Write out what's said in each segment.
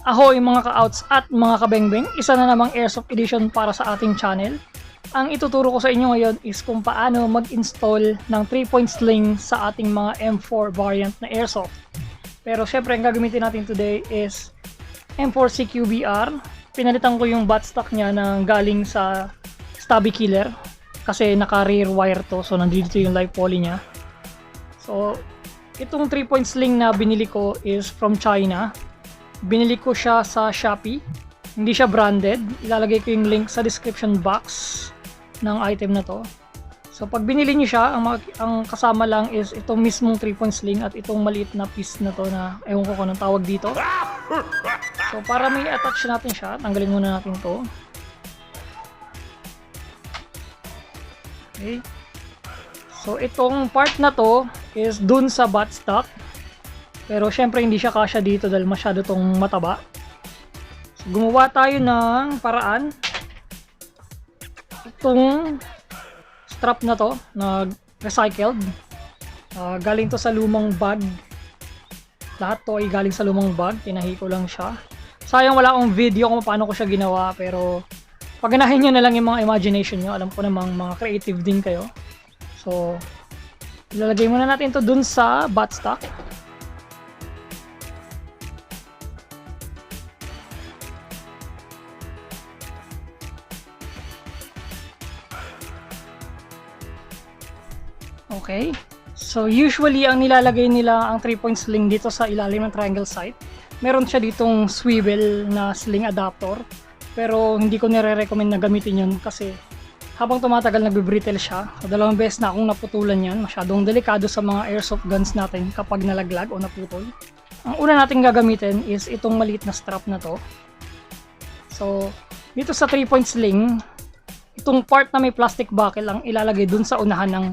Ahoy mga ka-outs at mga kabengbeng, isa na namang Airsoft edition para sa ating channel. Ang ituturo ko sa inyo ngayon is kung paano mag-install ng 3-point sling sa ating mga M4 variant na Airsoft. Pero syempre ang gagamitin natin today is M4 CQBR. Pinalitan ko yung buttstock niya na galing sa Stubby Killer kasi naka-rear wire to, so nandito yung live poly niya. So itong 3-point sling na binili ko is from China. Binili ko siya sa Shopee. Hindi siya branded. Ilalagay ko yung link sa description box ng item na to. So pag binili niyo siya, ang kasama lang is itong mismong 3-point sling at itong maliit na piece na to na ewan ko kung anong tawag dito. So para may attach natin siya, tanggalin muna natin to. Okay. So itong part na to is dun sa buttstock. Pero syempre hindi siya kasya dito dahil masyado tong mataba. So, gumawa tayo ng paraan. Itong strap na to, na recycled. Galing to sa lumang bag. Lahat to ay galing sa lumang bag. Tinahi ko lang siya. Sayang wala akong video kung paano ko siya ginawa. Pero pagganahin nyo na lang yung mga imagination nyo. Alam ko namang mga creative din kayo. So ilalagay muna natin to dun sa buttstock. Okay, so usually ang nilalagay nila ang 3-point sling dito sa ilalim ng triangle sight. Meron siya ditong swivel na sling adapter, pero hindi ko nire-recommend na gamitin yun kasi habang tumatagal nagbe-brittle siya. So, 2 beses na akong naputulan yan. Masyadong delikado sa mga airsoft guns natin kapag nalaglag o naputol. Ang una natin gagamitin is itong maliit na strap na to. So dito sa 3-point sling, itong part na may plastic buckle ang ilalagay dun sa unahan ng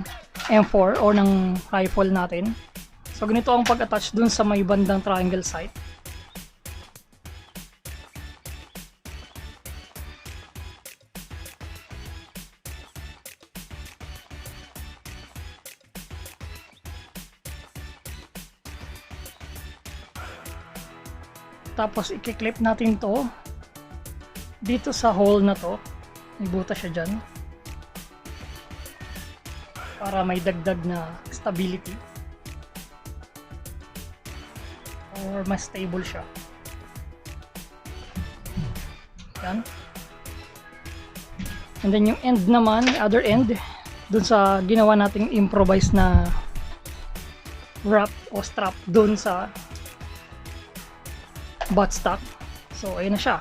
M4 o ng rifle natin. So ganito ang pag-attach dun sa may bandang triangle sight. Tapos i-clip natin to dito sa hole na to. May butas siya dyan para may dagdag na stability or mas stable siya. Yan. And then yung end naman, other end, dun sa ginawa nating improvise na wrap o strap dun sa buttstock. So ayun na siya.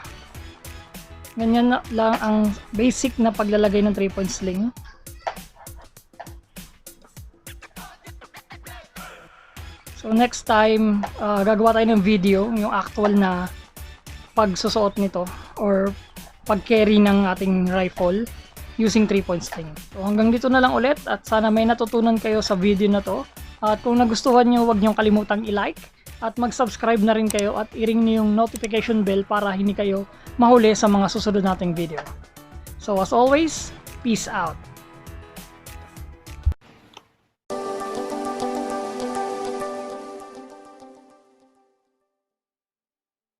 Ganyan lang ang basic na paglalagay ng 3-point sling. So next time, gagawa tayo ng video, yung actual na pagsusuot nito or pag-carry ng ating rifle using 3-point sling. So hanggang dito na lang ulit at sana may natutunan kayo sa video na to. At kung nagustuhan nyo, huwag nyong kalimutang i-like at mag-subscribe na rin kayo at i-ring nyo yung notification bell para hindi kayo mahuli sa mga susunod nating video. So as always, peace out!